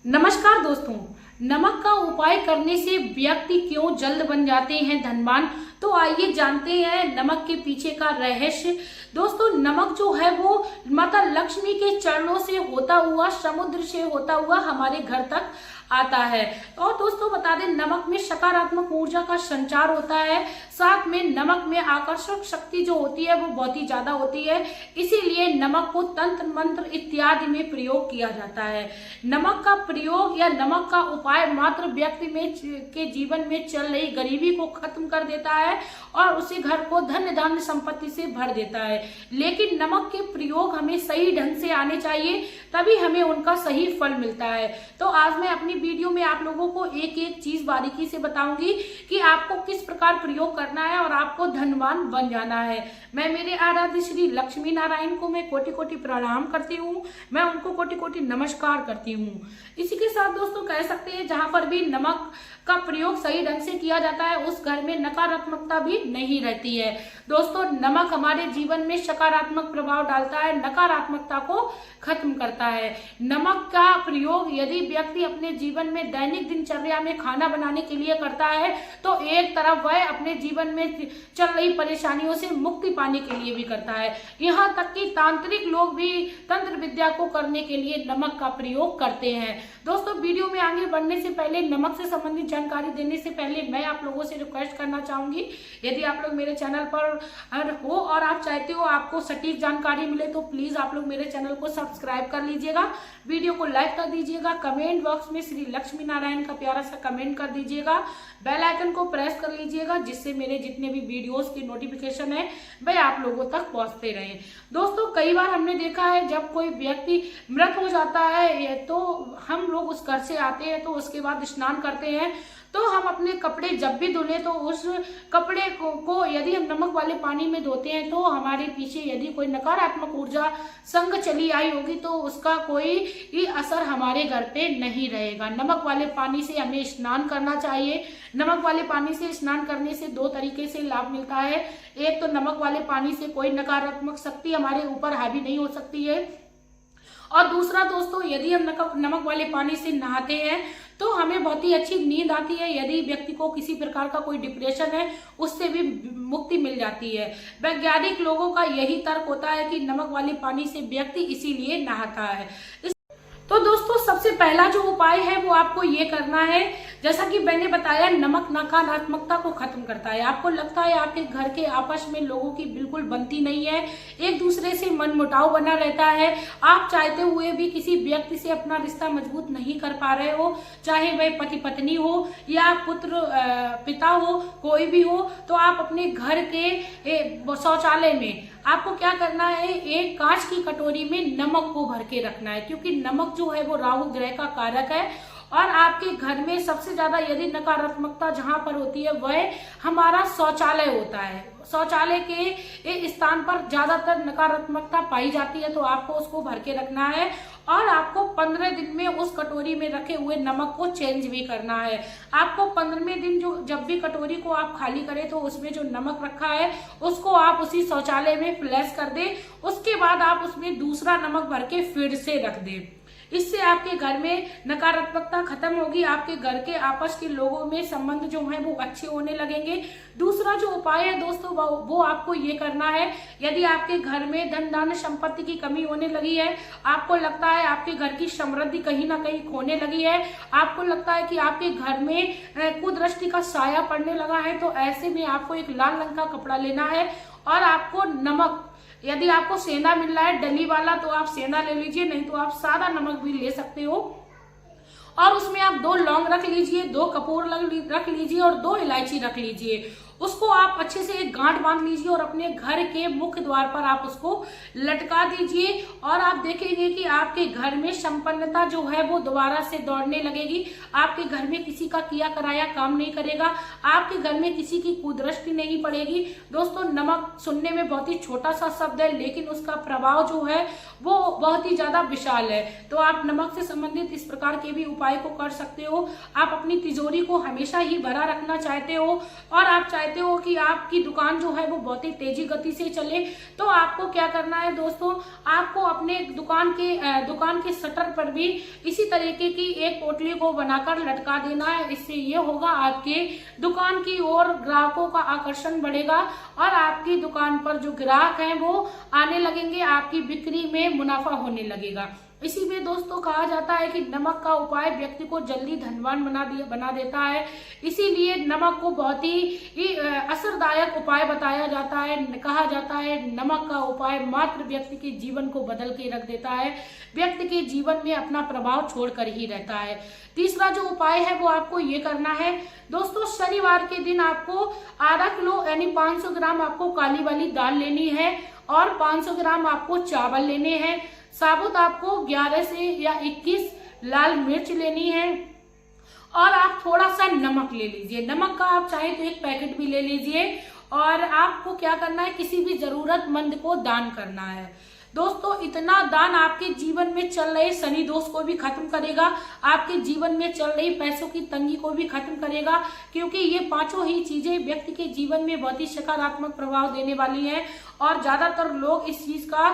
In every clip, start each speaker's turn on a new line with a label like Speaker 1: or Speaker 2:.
Speaker 1: नमस्कार दोस्तों। नमक का उपाय करने से व्यक्ति क्यों जल्द बन जाते हैं धनवान, तो आइए जानते हैं नमक के पीछे का रहस्य। दोस्तों, नमक जो है वो माता लक्ष्मी के चरणों से होता हुआ, समुद्र से होता हुआ हमारे घर तक आता है। और दोस्तों बता दें, नमक में सकारात्मक ऊर्जा का संचार होता है। साथ में नमक में आकर्षक शक्ति जो होती है वो बहुत ही ज्यादा होती है। इसीलिए नमक को तंत्र मंत्र इत्यादि में प्रयोग किया जाता है। नमक का प्रयोग या नमक का उपाय मात्र व्यक्ति में के जीवन में चल रही गरीबी को खत्म कर देता है और उसी घर को धन धान्य संपत्ति से भर देता है। लेकिन नमक के प्रयोग हमें सही ढंग से आने चाहिए, तभी हमें उनका सही फल मिलता है। तो आज मैं अपनी वीडियो में आप लोगों को एक एक चीज बारीकी से बताऊंगी कि आपको किस प्रकार प्रयोग करना है और आपको धनवान बन जाना है। मैं मेरे आराध्य श्री लक्ष्मी नारायण को मैं कोटि कोटि प्रणाम करती हूँ, मैं उनको कोटि कोटि नमस्कार करती हूँ। इसी के साथ दोस्तों कह सकते हैं, जहां पर भी नमक का प्रयोग सही ढंग से किया जाता है उस घर में नकारात्मकता भी नहीं रहती है। दोस्तों, नमक हमारे जीवन में सकारात्मक प्रभाव डालता है, नकारात्मकता को खत्म करता है। नमक का प्रयोग यदि व्यक्ति अपने जीवन में दैनिक दिनचर्या में खाना बनाने के लिए करता है तो एक तरफ वह अपने जीवन में चल रही परेशानियों से मुक्ति पाने के लिए भी करता है। यहाँ तक कि तांत्रिक लोग भी तंत्र विद्या को करने के लिए नमक का प्रयोग करते हैं। दोस्तों, वीडियो में आगे बढ़ने से पहले, नमक से संबंधित जानकारी देने से पहले मैं आप लोगों से रिक्वेस्ट करना चाहूंगी, यदि आप लोग मेरे चैनल पर हो और आप चाहते हो आपको सटीक जानकारी मिले तो प्लीज आप लोग मेरे चैनल को सब्सक्राइब कर लीजिएगा, वीडियो को लाइक कर दीजिएगा, कमेंट बॉक्स में श्री लक्ष्मी नारायण का प्यारा सा कमेंट कर दीजिएगा, बेल आइकन को प्रेस कर लीजिएगा, जिससे मेरे जितने भी वीडियोस की नोटिफिकेशन है वह आप लोगों तक पहुंचते रहे। दोस्तों, कई बार हमने देखा है जब कोई व्यक्ति मृत हो जाता है तो हम लोग उस घर से आते हैं तो उसके बाद स्नान करते हैं, तो हम अपने कपड़े जब भी धुले तो उस कपड़े को यदि हम नमक वाले पानी में धोते हैं तो हमारे पीछे यदि कोई नकारात्मक ऊर्जा संग चली आई होगी तो उसका कोई भी असर हमारे घर पे नहीं रहेगा। नमक वाले पानी से हमें स्नान करना चाहिए। नमक वाले पानी से स्नान करने से दो तरीके से लाभ मिलता है। एक तो नमक वाले पानी से कोई नकारात्मक शक्ति हमारे ऊपर हावी नहीं हो सकती है, और दूसरा दोस्तों, यदि हम नमक वाले पानी से नहाते हैं तो हमें बहुत ही अच्छी नींद आती है। यदि व्यक्ति को किसी प्रकार का कोई डिप्रेशन है उससे भी मुक्ति मिल जाती है। वैज्ञानिक लोगों का यही तर्क होता है कि नमक वाले पानी से व्यक्ति इसीलिए नहाता है। तो दोस्तों, सबसे पहला जो उपाय है वो आपको ये करना है, जैसा कि मैंने बताया, नमक नकारात्मकता को खत्म करता है। आपको लगता है आपके घर के आपस में लोगों की बिल्कुल बनती नहीं है, एक दूसरे से मनमुटाव बना रहता है, आप चाहते हुए भी किसी व्यक्ति से अपना रिश्ता मजबूत नहीं कर पा रहे हो, चाहे वह पति पत्नी हो या पुत्र पिता हो, कोई भी हो, तो आप अपने घर के शौचालय में आपको क्या करना है, एक कांच की कटोरी में नमक को भर के रखना है, क्योंकि नमक जो है वो राहु ग्रह का कारक है। और आपके घर में सबसे ज्यादा यदि नकारात्मकता जहां पर होती है वह हमारा शौचालय होता है। शौचालय के स्थान पर ज्यादातर नकारात्मकता पाई जाती है, तो आपको उसको भर के रखना है और आपको 15 दिन में उस कटोरी में रखे हुए नमक को चेंज भी करना है। आपको 15वें दिन जब भी कटोरी को आप खाली करें तो उसमें जो नमक रखा है उसको आप उसी शौचालय में फ्लैश कर दें। उसके बाद आप उसमें दूसरा नमक भर के फिर से रख दें। इससे आपके घर में नकारात्मकता खत्म होगी, आपके घर के आपस के लोगों में संबंध जो है वो अच्छे होने लगेंगे। दूसरा जो उपाय है दोस्तों वो आपको ये करना है, यदि आपके घर में धन धान्य संपत्ति की कमी होने लगी है, आपको लगता है आपके घर की समृद्धि कहीं ना कहीं खोने लगी है, आपको लगता है कि आपके घर में कुदृष्टि का साया पड़ने लगा है, तो ऐसे में आपको एक लाल रंग का कपड़ा लेना है और आपको नमक, यदि आपको सेंधा मिल रहा है डली वाला तो आप सेंधा ले लीजिए, नहीं तो आप सादा नमक भी ले सकते हो, और उसमें आप 2 लौंग रख लीजिए, 2 कपूर रख लीजिए और 2 इलायची रख लीजिए। उसको आप अच्छे से एक गांठ बांध लीजिए और अपने घर के मुख्य द्वार पर आप उसको लटका दीजिए, और आप देखेंगे कि आपके घर में संपन्नता जो है वो दोबारा से दौड़ने लगेगी। आपके घर में किसी का किया कराया काम नहीं करेगा, आपके घर में किसी की कुदृष्टि नहीं पड़ेगी। दोस्तों, नमक सुनने में बहुत ही छोटा सा शब्द है, लेकिन उसका प्रभाव जो है वो बहुत ही ज्यादा विशाल है। तो आप नमक से संबंधित इस प्रकार के भी उपाय को कर सकते हो। आप अपनी तिजोरी को हमेशा ही भरा रखना चाहते हो और आप चाहते चाहते हो कि आपकी दुकान जो है वो बहुत ही तेजी गति से चले, तो आपको क्या करना है दोस्तों, आपको अपने दुकान के शटर पर भी इसी तरीके की एक पोटली को बनाकर लटका देना है। इससे ये होगा आपके दुकान की ओर ग्राहकों का आकर्षण बढ़ेगा और आपकी दुकान पर जो ग्राहक हैं वो आने लगेंगे, आपकी बिक्री में मुनाफा होने लगेगा। इसी में दोस्तों कहा जाता है कि नमक का उपाय व्यक्ति को जल्दी धनवान बना देता है। इसीलिए नमक को बहुत ही असरदायक उपाय बताया जाता है। कहा जाता है नमक का उपाय मात्र व्यक्ति के जीवन को बदल के रख देता है, व्यक्ति के जीवन में अपना प्रभाव छोड़कर ही रहता है। तीसरा जो उपाय है वो आपको ये करना है दोस्तों, शनिवार के दिन आपको आधा किलो यानी 500 ग्राम आपको काली वाली दाल लेनी है और 500 ग्राम आपको चावल लेने हैं। साबुत आपको 11 से या 21 लाल मिर्च लेनी है और आप थोड़ा सा नमक ले लीजिए। नमक का आप चाहे तो एक पैकेट भी ले लीजिए और आपको क्या करना है, किसी भी जरूरतमंद को दान करना है। दोस्तों इतना दान आपके जीवन में चल रहे शनि दोष को भी खत्म करेगा, आपके जीवन में चल रही पैसों की तंगी को भी खत्म करेगा, क्योंकि ये पांचों ही चीजें व्यक्ति के जीवन में बहुत ही सकारात्मक प्रभाव देने वाली हैं और ज्यादातर लोग इस चीज का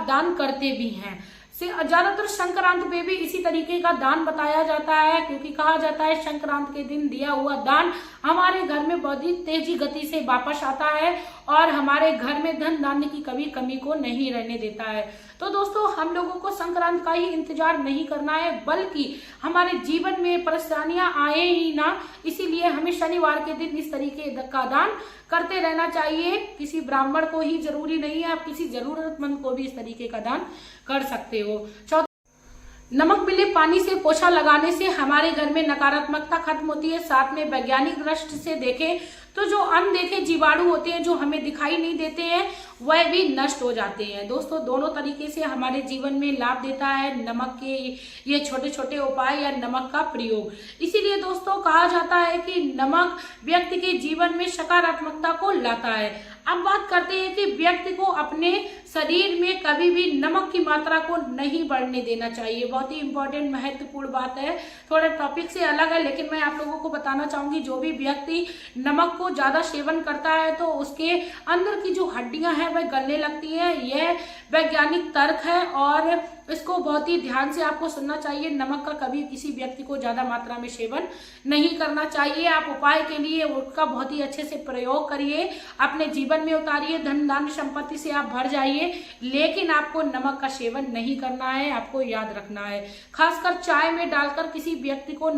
Speaker 1: दान करते भी हैं। ज्यादातर संक्रांत पे भी इसी तरीके का दान बताया जाता है, क्योंकि कहा जाता है संक्रांत के दिन दिया हुआ दान हमारे घर में बहुत ही तेजी गति से वापस आता है और हमारे घर में धन धान्य की कभी कमी को नहीं रहने देता है। तो दोस्तों हम लोगों को संक्रांत का ही इंतजार नहीं करना है, बल्कि हमारे जीवन में परेशानियां आए ही ना, इसीलिए हमें शनिवार के दिन इस तरीके का दान करते रहना चाहिए। किसी ब्राह्मण को ही जरूरी नहीं है, आप किसी जरूरतमंद को भी इस तरीके का दान कर सकते हो। नमक मिले पानी से पोछा लगाने से हमारे घर में नकारात्मकता खत्म होती है। साथ में वैज्ञानिक दृष्टि से देखें तो जो अनदेखे जीवाणु होते हैं, जो हमें दिखाई नहीं देते हैं, वह भी नष्ट हो जाते हैं। दोस्तों दोनों तरीके से हमारे जीवन में लाभ देता है नमक के ये छोटे छोटे उपाय या नमक का प्रयोग। इसीलिए दोस्तों कहा जाता है कि नमक व्यक्ति के जीवन में सकारात्मकता को लाता है। अब बात करते हैं कि व्यक्ति को अपने शरीर में कभी भी नमक की मात्रा को नहीं बढ़ने देना चाहिए। बहुत ही इंपॉर्टेंट महत्वपूर्ण बात है, थोड़ा टॉपिक से अलग है, लेकिन मैं आप लोगों को बताना चाहूंगी जो भी व्यक्ति नमक को ज्यादा सेवन करता है तो उसके अंदर की जो हड्डियां हैं वह गलने लगती हैं। यह वैज्ञानिक तर्क है और इसको बहुत ही ध्यान से आपको सुनना चाहिए। नमक का कभी किसी व्यक्ति को ज्यादा मात्रा में सेवन नहीं करना चाहिए। आप उपाय के लिए उसका बहुत ही अच्छे से प्रयोग करिए, अपने जीवन में उतारिए, धन धान्य संपत्ति से आप भर जाइए, लेकिन आपको नमक का सेवन नहीं करना है, आपको याद रखना है। खासकर चाय में डालकर किसी व्यक्ति को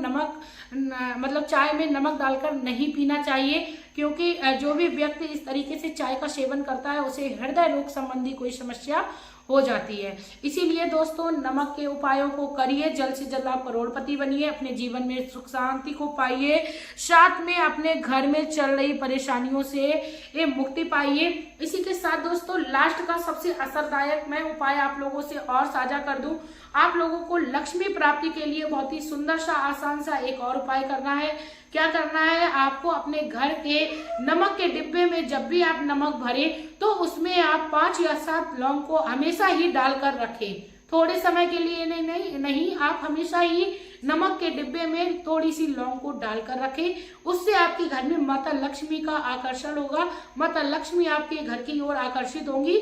Speaker 1: चाय में नमक डालकर नहीं पीना चाहिए, क्योंकि जो भी व्यक्ति इस तरीके से चाय का सेवन करता है उसे हृदय रोग संबंधी कोई समस्या हो जाती है। इसीलिए दोस्तों नमक के उपायों को करिए, जल्द से जल्द आप करोड़पति बनिए, अपने जीवन में सुख शांति को पाइए, साथ में अपने घर में चल रही परेशानियों से ये मुक्ति पाइए। इसी के साथ दोस्तों लास्ट का सबसे असरदायक मैं उपाय आप लोगों से और साझा कर दूं। आप लोगों को लक्ष्मी प्राप्ति के लिए बहुत ही सुंदर सा आसान सा एक और उपाय करना है। क्या करना है, आपको अपने घर के नमक के डिब्बे में जब भी आप नमक भरें तो उसमें आप 5 या 7 लौंग को हमेशा ही डालकर रखें। थोड़े समय के लिए नहीं, आप हमेशा ही नमक के डिब्बे में थोड़ी सी लौंग को डालकर रखें। उससे आपके घर में माता लक्ष्मी का आकर्षण होगा, माता लक्ष्मी आपके घर की ओर आकर्षित होंगी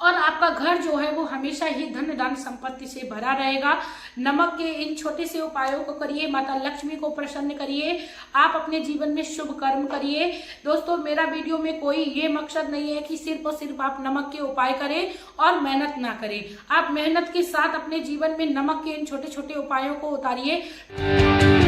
Speaker 1: और आपका घर जो है वो हमेशा ही धन धान्य संपत्ति से भरा रहेगा। नमक के इन छोटे से उपायों को करिए, माता लक्ष्मी को प्रसन्न करिए, आप अपने जीवन में शुभ कर्म करिए। दोस्तों मेरा वीडियो में कोई ये मकसद नहीं है कि सिर्फ और सिर्फ आप नमक के उपाय करें और मेहनत ना करें। आप मेहनत के साथ अपने जीवन में नमक के इन छोटे छोटे उपायों को उतारिए।